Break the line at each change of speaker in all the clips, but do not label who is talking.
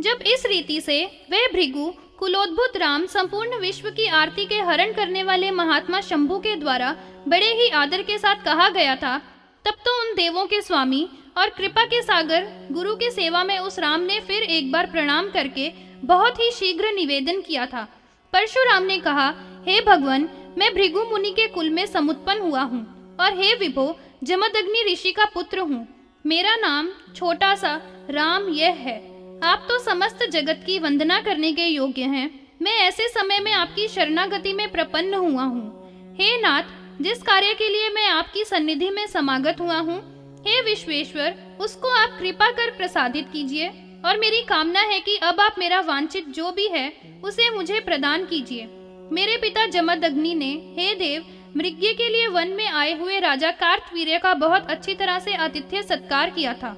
जब इस रीति से वह भृगु कुलोद्भूत राम संपूर्ण विश्व की आरती के हरण करने वाले महात्मा शंभु के द्वारा बड़े ही आदर के साथ कहा गया था, तब तो उन देवों के स्वामी और कृपा के सागर गुरु की सेवा में उस राम ने फिर एक बार प्रणाम करके बहुत ही शीघ्र निवेदन किया था। परशुराम ने कहा, हे भगवान, मैं भृगु मुनि के कुल में समुत्पन्न हुआ हूँ और हे विभो, जमदग्नि ऋषि का पुत्र हूँ। मेरा नाम छोटा सा राम यह है। आप तो समस्त जगत की वंदना करने के योग्य हैं। मैं ऐसे समय में आपकी शरणागति में प्रपन्न हुआ हूँ। हे नाथ, जिस कार्य के लिए मैं आपकी सन्निधि में समागत हुआ हूँ, हे विश्वेश्वर, उसको आप कृपा कर प्रसादित कीजिए और मेरी कामना है कि अब आप मेरा वांछित जो भी है उसे मुझे प्रदान कीजिए। मेरे पिता जमदग्नि ने, हे देव, मृग्य के लिए वन में आए हुए राजा कार्तवीर्य का बहुत अच्छी तरह से आतिथ्य सत्कार किया था।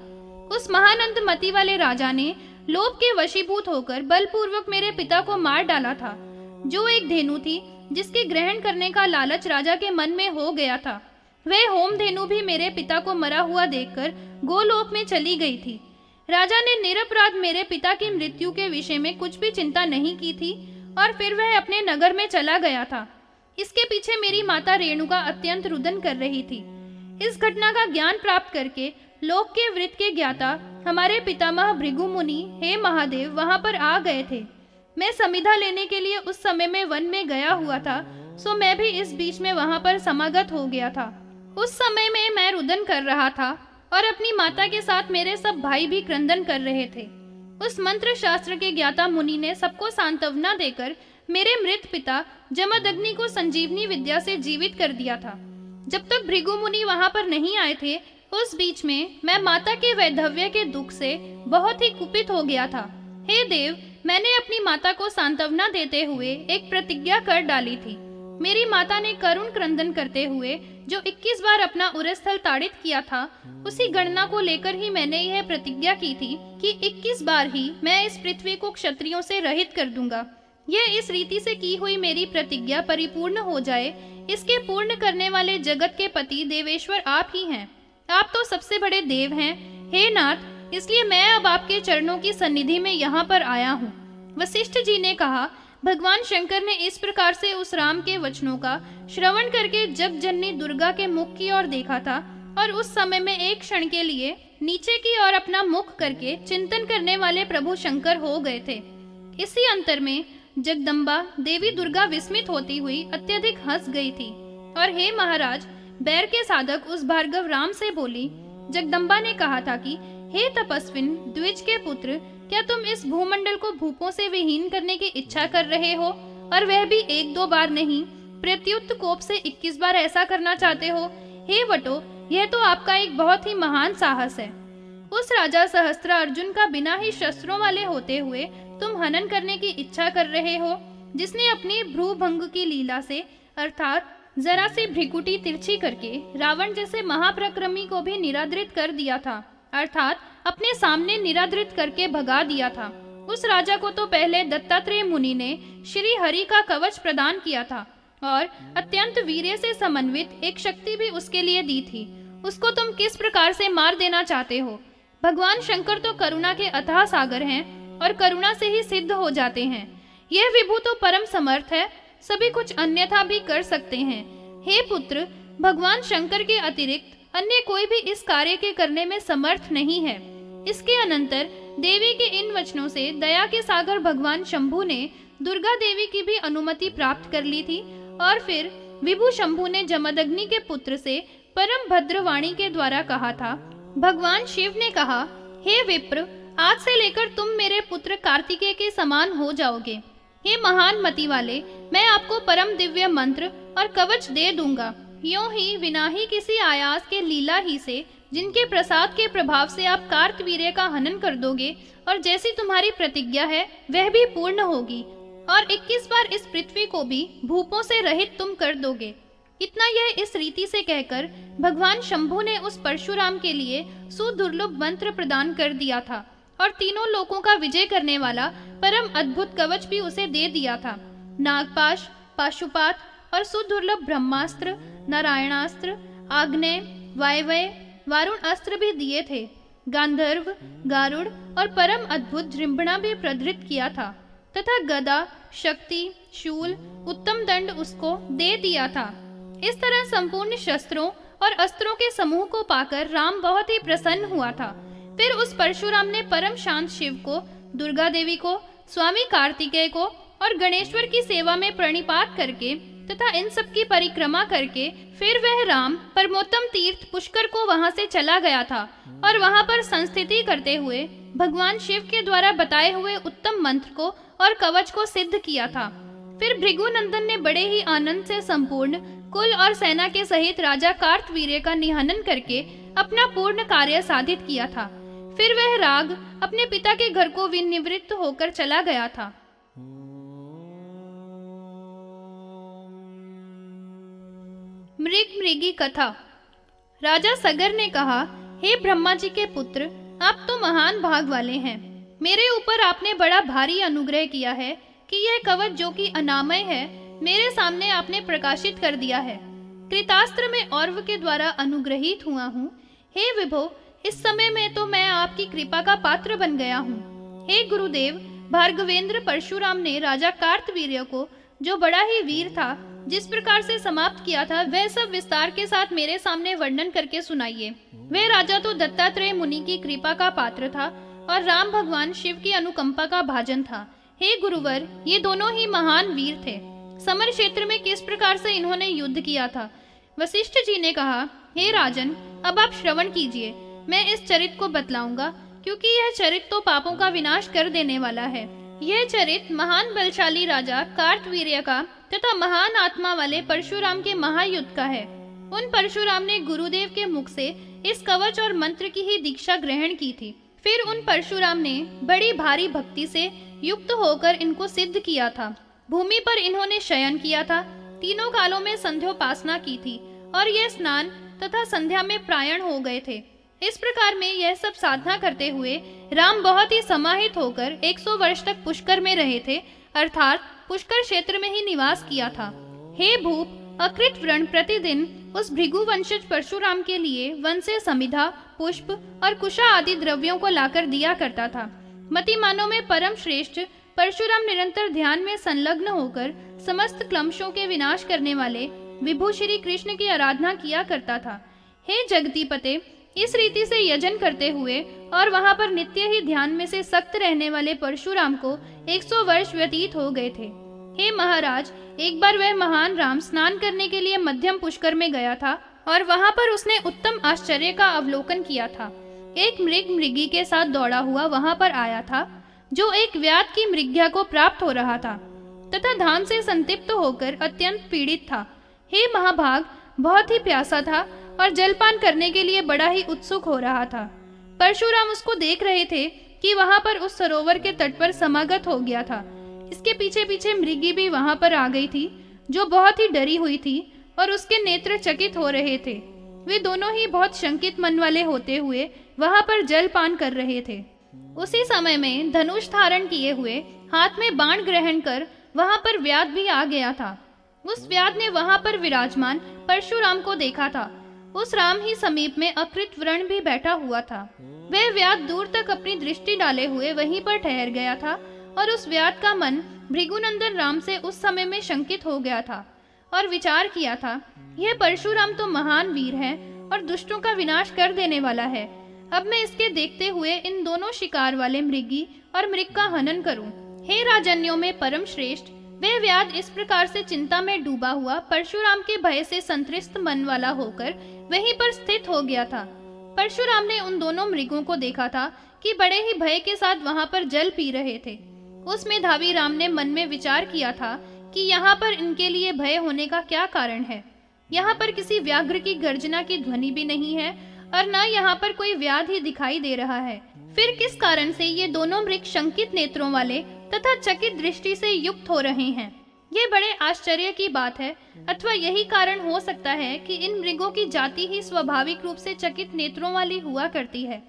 उस महानंद मति वाले राजा ने लोभ के वशीभूत होकर बलपूर्वक मेरे पिता को मार डाला था। जो एक धेनु थी जिसके ग्रहण करने का लालच राजा के मन में हो गया था, वह होम धेनु भी मेरे पिता को मरा हुआ देखकर गोलोक में चली गई थी। राजा ने निरपराध मेरे पिता की मृत्यु के विषय में कुछ भी चिंता नहीं की थी और फिर वह अपने नगर में चला गया था। इसके पीछे मेरी माता रेणुका अत्यंत रुदन कर रही थी। इस घटना का ज्ञान प्राप्त करके लोक के वृत्त के ज्ञाता हमारे पितामह भृगु मुनि, हे महादेव, वहां पर आ गए थे। मैं समिधा लेने के लिए उस समय में वन में गया हुआ था, सो मैं भी इस बीच में वहां पर समागत हो गया था। उस समय में मैं रुदन कर रहा था और अपनी माता के साथ मेरे सब भाई भी क्रंदन कर रहे थे। उस मंत्र शास्त्र के ज्ञाता मुनि ने सबको सांत्वना देकर मेरे मृत पिता जमदग्नि को संजीवनी विद्या से जीवित कर दिया था। जब तक भृगु मुनि वहां पर नहीं आए थे, उस बीच में मैं माता के वैधव्य के दुख से बहुत ही कुपित हो गया था। हे देव, मैंने अपनी माता को सांत्वना देते हुए एक प्रतिज्ञा कर डाली थी। मेरी माता ने करुण क्रंदन करते हुए जो 21 बार अपना उरस्थल ताड़ित किया था, उसी गणना को लेकर ही मैंने यह प्रतिज्ञा की थी कि 21 बार ही मैं इस पृथ्वी को क्षत्रियों से रहित कर दूंगा। यह इस रीति से की हुई मेरी प्रतिज्ञा परिपूर्ण हो जाए, इसके पूर्ण करने वाले जगत के पति देवेश्वर आप ही हैं। आप तो सबसे बड़े देव हैं, हे नाथ, इसलिए मैं अब आपके चरणों की सन्निधि में यहाँ पर आया हूँ। वशिष्ठ जी ने कहा, भगवान शंकर ने इस प्रकार से उस राम के वचनों का श्रवण करके जगजननी दुर्गा के मुख की ओर देखा था और उस समय में एक क्षण के लिए नीचे की ओर अपना मुख करके चिंतन करने वाले प्रभु शंकर हो गए थे। इसी अंतर में जगदम्बा देवी दुर्गा विस्मित होती हुई अत्यधिक हंस गई थी और हे महाराज, बैर के साधक उस भार्गव राम से बोली। जगदम्बा ने कहा था कि हे तपस्विन द्विज के पुत्र, क्या तुम इस भूमंडल को भूपों से विहीन करने की इच्छा कर रहे हो, और वह भी 1-2 बार नहीं, प्रत्युत कोप से 21 बार ऐसा करना चाहते हो? हे वटो, यह तो आपका एक बहुत ही महान साहस है। उस राजा सहस्त्र अर्जुन का बिना ही शस्त्रों वाले होते हुए तुम हनन करने की इच्छा कर रहे हो, जिसने अपनी भ्रूभंग की लीला से अर्थात जरा सी भ्रिकुटी तिरछी करके रावण जैसे महाप्रक्रमी को भी निरादृत कर दिया था, अर्थात अपने सामने निरादृत करके भगा दिया था। उस राजा को तो पहले दत्तात्रेय मुनि ने श्री हरि का कवच प्रदान किया था और अत्यंत वीर्य से समन्वित एक शक्ति भी उसके लिए दी थी। उसको तुम किस प्रकार से मार देना चाहते हो? भगवान शंकर तो करुणा के अथाह सागर हैं और करुणा से ही सिद्ध हो जाते हैं। यह विभु तो परम समर्थ है, सभी कुछ अन्यथा भी कर सकते हैं। हे पुत्र, भगवान शंकर के अतिरिक्त अन्य कोई भी इस कार्य के करने में समर्थ नहीं है। इसके अनंतर देवी के इन वचनों से दया के सागर भगवान शंभु ने दुर्गा देवी की भी अनुमति प्राप्त कर ली थी और फिर विभु शंभु ने जमदग्नि के पुत्र से परम भद्रवाणी के द्वारा कहा था। भगवान शिव ने कहा, हे विप्र, आज से लेकर तुम मेरे पुत्र कार्तिकेय के समान हो जाओगे। हे महान मति वाले, मैं आपको परम दिव्य मंत्र और कवच दे दूंगा। यूं ही बिना ही किसी आयास के लीला ही से, जिनके प्रसाद के प्रभाव से आप कार्तवीर्य का हनन कर दोगे और जैसी तुम्हारी प्रतिज्ञा है वह भी पूर्ण होगी और 21 बार इस पृथ्वी को भी भूपों से रहित तुम कर दोगे। इतना यह इस रीति से कहकर भगवान शंभु ने उस परशुराम के लिए सुदुर्लभ मंत्र प्रदान कर दिया था और तीनों लोकों का विजय करने वाला परम अद्भुत कवच भी उसे दे दिया था। नागपाश, पाशुपात और सुदुर्लभ ब्रह्मास्त्र, नारायणास्त्र, आग्नेय, वायव्य, वारुण अस्त्र भी दिए थे। गांधर्व, गारुड़ और परम अद्भुत जृंभणा भी प्रधृत किया था तथा गदा, शक्ति, शूल, उत्तम दंड उसको दे दिया था। इस तरह संपूर्ण शस्त्रों और अस्त्रों के समूह को पाकर राम बहुत ही प्रसन्न हुआ था। फिर उस परशुराम ने परम शांत शिव को, दुर्गा देवी को, स्वामी कार्तिकेय को और गणेश्वर की सेवा में प्रणिपात करके तथा इन सब की परिक्रमा करके फिर वह राम परमोत्तम तीर्थ पुष्कर को वहां से चला गया था और वहां पर संस्थिति करते हुए भगवान शिव के द्वारा बताए हुए उत्तम मंत्र को और कवच को सिद्ध किया था। फिर भृगुनंदन ने बड़े ही आनंद से संपूर्ण कुल और सेना के सहित राजा कार्तवीर्य का निहनन करके अपना पूर्ण कार्य साधित किया था। फिर वह राग अपने पिता के घर को विनिवृत्त होकर चला गया था। मृग मृगी कथा। राजा सगर ने कहा, हे ब्रह्मा जी के पुत्र, आप तो महान भाग वाले हैं। मेरे ऊपर आपने बड़ा भारी अनुग्रह किया है कि यह कवच जो कि अनामय है मेरे सामने आपने प्रकाशित कर दिया है। कृतास्त्र में औरव के द्वारा अनुग्रहित हुआ हूँ। हे विभो, इस समय में तो मैं आपकी कृपा का पात्र बन गया हूँ। हे गुरुदेव, भार्गवेंद्र परशुराम ने राजा कार्तवीर्य को, जो बड़ा ही वीर था, जिस प्रकार से समाप्त किया था वह सब विस्तार के साथ मेरे सामने वर्णन करके सुनाइए। वह राजा तो दत्तात्रेय मुनि की कृपा का पात्र था और राम भगवान शिव की अनुकंपा का भाजन था। हे गुरुवर, ये दोनों ही महान वीर थे। समर क्षेत्र में किस प्रकार से इन्होंने युद्ध किया था। वशिष्ठ जी ने कहा, हे राजन, अब आप श्रवण कीजिए। मैं इस चरित को बतलाऊंगा क्योंकि यह चरित तो पापों का विनाश कर देने वाला है। यह चरित महान बलशाली राजा कार्तवीर्य का तथा महान आत्मा वाले परशुराम के महायुद्ध का है। उन परशुराम ने गुरुदेव के मुख से इस कवच और मंत्र की ही दीक्षा ग्रहण की थी। फिर उन परशुराम ने बड़ी भारी भक्ति से युक्त होकर इनको सिद्ध किया था। भूमि पर इन्होंने शयन किया था, तीनों कालों में संध्योपासना की थी और यह स्नान तथा संध्या में प्रायण हो गए थे। इस प्रकार में यह सब साधना करते हुए राम बहुत ही समाहित होकर 100 वर्ष तक पुष्कर में रहे थे, अर्थात पुष्कर क्षेत्र में ही निवास किया था। हे भूप, अकृत व्रण प्रतिदिन उस भृगु वंशज परशुराम के लिए वन से समिधा, पुष्प और कुशा आदि द्रव्यों को लाकर दिया करता था। मतिमानों में परम श्रेष्ठ परशुराम निरंतर ध्यान में संलग्न होकर समस्त क्लमशों के विनाश करने वाले विभु श्री कृष्ण की आराधना किया करता था। हे जगदीपते, इस रीति से यजन करते हुए और वहां पर नित्य ही ध्यान में से सक्त रहने वाले परशुराम को 100 वर्ष व्यतीत हो गए थे। हे महाराज, एक बार वह महान राम स्नान करने के लिए मध्यम पुष्कर में गया था और वहां पर उसने उत्तम आश्चर्य का अवलोकन किया था। एक मृग मृगी के साथ दौड़ा हुआ वहां पर आया था, जो एक व्याध की मृग्या को प्राप्त हो रहा था तथा धाम से संतृप्त होकर अत्यंत पीड़ित था। हे महाभाग, बहुत ही प्यासा था और जलपान करने के लिए बड़ा ही उत्सुक हो रहा था। परशुराम उसको देख रहे थे कि वहां पर उस सरोवर के तट पर समागत हो गया था। इसके पीछे पीछे मृगी भी वहां पर आ गई थी, जो बहुत ही डरी हुई थी और उसके नेत्र चकित हो रहे थे। वे दोनों ही बहुत शंकित मन वाले होते हुए वहां पर जलपान कर रहे थे। उसी समय में धनुष धारण किए हुए हाथ में बाण ग्रहण कर वहां पर व्याध भी आ गया था। उस व्याध ने वहां पर विराजमान परशुराम को देखा था। उस राम ही समीप में अकृत व्रण भी बैठा हुआ था। वह व्याध दूर तक अपनी दृष्टि डाले हुए वहीं पर ठहर गया था और उस व्याध का मन भृगुनंदन राम से उस समय में शंकित हो गया था और विचार किया था, यह परशुराम तो महान वीर है और दुष्टों का विनाश कर देने वाला है। अब मैं इसके देखते हुए इन दोनों शिकार वाले मृगी और मृग का हनन करूं। हे राजन्यों में परम श्रेष्ठ, वह व्याध इस प्रकार से चिंता में डूबा हुआ परशुराम के भय से संतृष्ट मन वाला होकर वहीं पर स्थित हो गया था। परशुराम ने उन दोनों मृगों को देखा था कि बड़े ही भय के साथ वहां पर जल पी रहे थे। उसमें धावी राम ने मन में विचार किया था कि यहाँ पर इनके लिए भय होने का क्या कारण है। यहाँ पर किसी व्याघ्र की गर्जना की ध्वनि भी नहीं है और न यहाँ पर कोई व्याध ही दिखाई दे रहा है। फिर किस कारण से ये दोनों मृग शंकित नेत्रों वाले तथा चकित दृष्टि से युक्त हो रहे हैं। ये बड़े आश्चर्य की बात है, अथवा यही कारण हो सकता है कि इन मृगों की जाति ही स्वाभाविक रूप से चकित नेत्रों वाली हुआ करती है।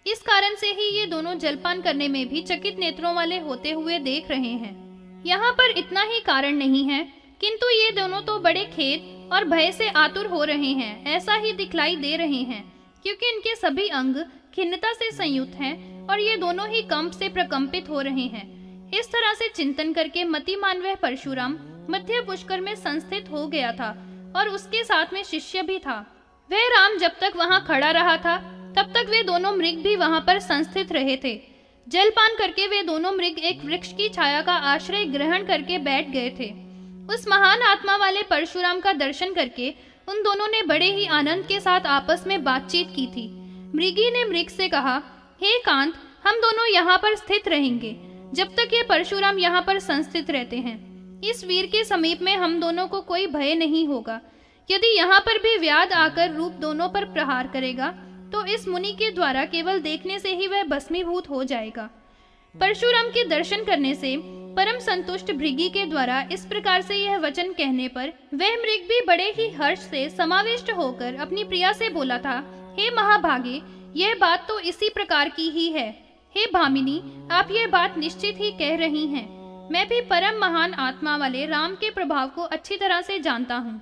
इस कारण से ही ये दोनों जलपान करने में भी चकित नेत्रों वाले होते हुए देख रहे हैं। यहाँ पर इतना ही कारण नहीं है, किंतु ये दोनों तो बड़े खेद और भय से आतुर हो रहे हैं, ऐसा ही दिखलाई दे रहे हैं, क्योंकि इनके सभी अंग खिन्नता से संयुक्त हैं और ये दोनों ही कंप से प्रकंपित हो रहे हैं। इस तरह से चिंतन करके मतिमान वह परशुराम मध्य पुष्कर में संस्थित हो गया था और उसके साथ में शिष्य भी था। वह राम जब तक वहां खड़ा रहा था तब तक वे दोनों मृग भी वहां पर संस्थित रहे थे। जलपान करके वे दोनों मृग एक वृक्ष की छाया का आश्रय ग्रहण करके बैठ गए थे। उस महान आत्मा वाले परशुराम का दर्शन करके उन दोनों ने बड़े ही आनंद के साथ आपस में बातचीत की थी। मृगी ने मृग से कहा, हे कांत, हम दोनों यहाँ पर स्थित रहेंगे जब तक ये परशुराम यहाँ पर संस्थित रहते हैं। इस वीर के समीप में हम दोनों को कोई भय नहीं होगा। यदि यहाँ पर भी व्याध आकर रूप दोनों पर प्रहार करेगा तो इस मुनि के द्वारा केवल देखने से ही वह भस्मीभूत हो जाएगा। परशुराम के दर्शन करने से परम संतुष्ट भृगी के द्वारा इस प्रकार से यह वचन कहने पर वह मृग भी बड़े ही हर्ष से समाविष्ट होकर अपनी प्रिया से बोला था, हे महाभागे, यह बात तो इसी प्रकार की ही है। हे भामिनी, आप यह बात निश्चित ही कह रही हैं। मैं भी परम महान आत्मा वाले राम के प्रभाव को अच्छी तरह से जानता हूँ।